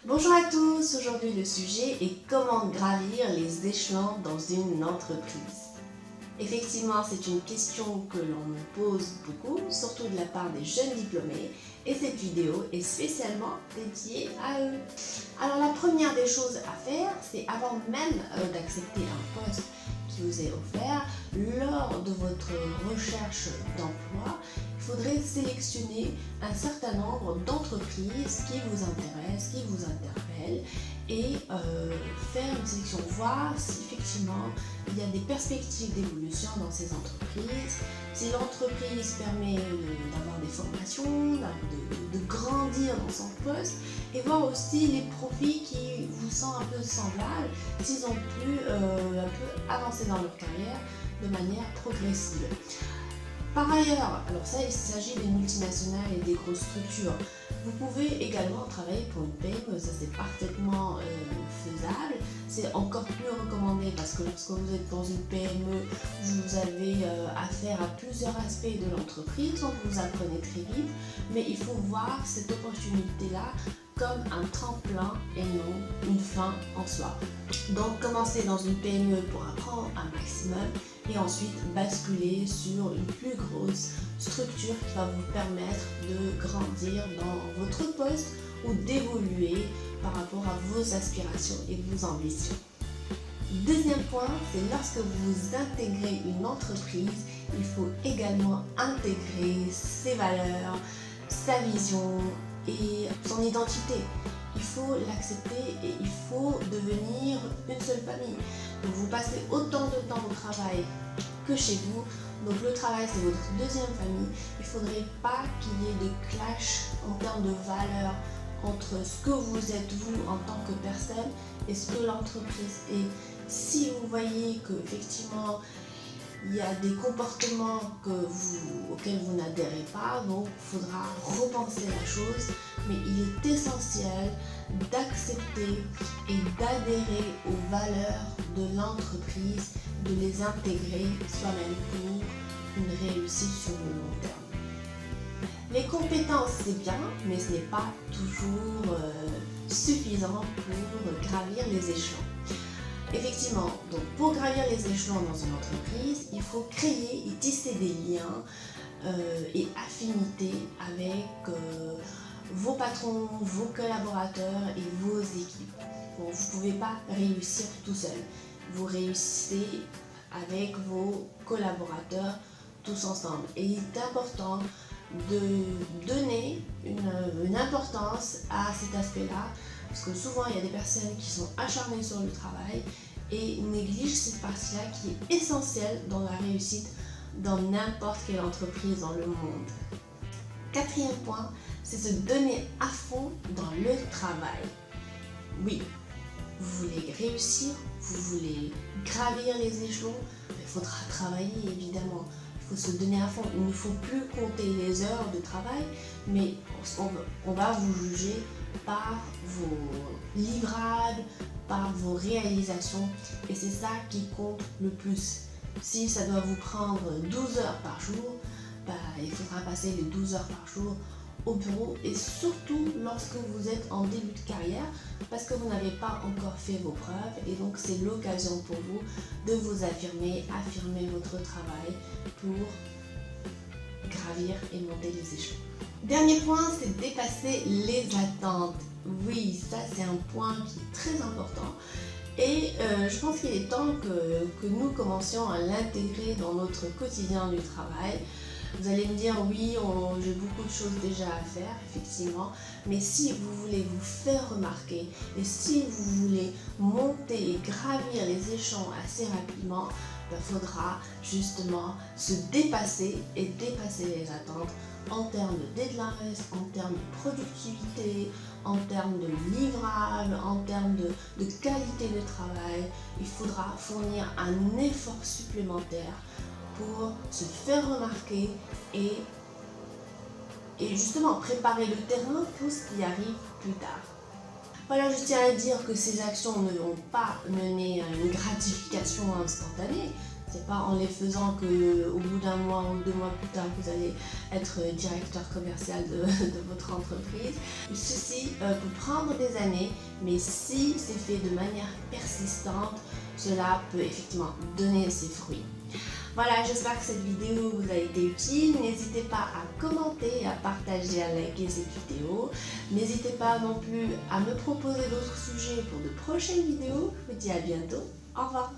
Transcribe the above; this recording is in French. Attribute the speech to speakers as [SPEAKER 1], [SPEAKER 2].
[SPEAKER 1] Bonjour à tous, aujourd'hui le sujet est comment gravir les échelons dans une entreprise. Effectivement, c'est une question que l'on me pose beaucoup, surtout de la part des jeunes diplômés, et cette vidéo est spécialement dédiée à eux. Alors la première des choses à faire, c'est avant même d'accepter un poste qui vous est offert, lors de votre recherche d'emploi, il faudrait sélectionner un certain nombre d'entreprises qui vous intéressent, qui vous interpellent et faire une sélection, voir si effectivement il y a des perspectives d'évolution dans ces entreprises, si l'entreprise permet d'avoir des formations, de grandir dans son poste et voir aussi les profils qui vous sont un peu semblables, s'ils ont pu un peu avancer dans leur carrière de manière progressive. Par ailleurs, alors ça il s'agit des multinationales et des grosses structures. Vous pouvez également travailler pour une PME, ça c'est parfaitement faisable. C'est encore plus recommandé parce que lorsque vous êtes dans une PME, vous avez affaire à plusieurs aspects de l'entreprise, donc vous apprenez très vite, mais il faut voir cette opportunité-là comme un tremplin et non une fin en soi. Donc commencez dans une PME pour apprendre un maximum et ensuite basculer sur une plus grosse structure qui va vous permettre de grandir dans votre poste ou d'évoluer par rapport à vos aspirations et vos ambitions. Deuxième point, c'est lorsque vous intégrez une entreprise, il faut également intégrer ses valeurs, sa vision et son identité. Il faut l'accepter et il faut devenir une seule famille. Donc vous passez autant de temps au travail que chez vous. Donc le travail c'est votre deuxième famille. Il ne faudrait pas qu'il y ait de clash en termes de valeurs entre ce que vous êtes vous en tant que personne et ce que l'entreprise est. Si vous voyez que effectivement il y a des comportements auxquels vous n'adhérez pas, donc il faudra repenser la chose, mais il est essentiel d'accepter et d'adhérer aux valeurs de l'entreprise, de les intégrer soi-même pour une réussite sur le long terme. Les compétences c'est bien, mais ce n'est pas toujours suffisant pour gravir les échelons. Effectivement, donc pour gravir les échelons dans une entreprise, il faut créer et tisser des liens et affinités avec vos patrons, vos collaborateurs et vos équipes. Bon, vous ne pouvez pas réussir tout seul. Vous réussissez avec vos collaborateurs tous ensemble. Et il est important de donner une importance à cet aspect-là. Parce que souvent, il y a des personnes qui sont acharnées sur le travail et négligent cette partie-là qui est essentielle dans la réussite dans n'importe quelle entreprise dans le monde. Quatrième point, c'est se donner à fond dans le travail. Oui, vous voulez réussir, vous voulez gravir les échelons, il faudra travailler évidemment. Il faut se donner à fond. Il ne faut plus compter les heures de travail, mais on va vous juger par vos livrables, par vos réalisations, et c'est ça qui compte le plus. Si ça doit vous prendre 12 heures par jour, il faudra passer les 12 heures par jour au bureau, et surtout lorsque vous êtes en début de carrière, parce que vous n'avez pas encore fait vos preuves, et donc c'est l'occasion pour vous de vous affirmer votre travail pour gravir et monter les échelons. Dernier point, c'est dépasser les attentes. Oui, ça c'est un point qui est très important. Et je pense qu'il est temps que nous commencions à l'intégrer dans notre quotidien du travail. Vous allez me dire, oui, j'ai beaucoup de choses déjà à faire, effectivement, mais si vous voulez vous faire remarquer et si vous voulez monter et gravir les échelons assez rapidement, il faudra justement se dépasser et dépasser les attentes en termes de deadlines, en termes de productivité, en termes de livrable, en termes de qualité de travail. Il faudra fournir un effort supplémentaire pour se faire remarquer et justement préparer le terrain pour ce qui arrive plus tard. Voilà, je tiens à dire que ces actions ne vont pas mener à une gratification instantanée. C'est pas en les faisant qu'au bout d'un mois ou 2 mois plus tard, vous allez être directeur commercial de votre entreprise. Ceci peut prendre des années, mais si c'est fait de manière persistante, cela peut effectivement donner ses fruits. Voilà, j'espère que cette vidéo vous a été utile. N'hésitez pas à commenter, à partager, à liker cette vidéo. N'hésitez pas non plus à me proposer d'autres sujets pour de prochaines vidéos. Je vous dis à bientôt. Au revoir.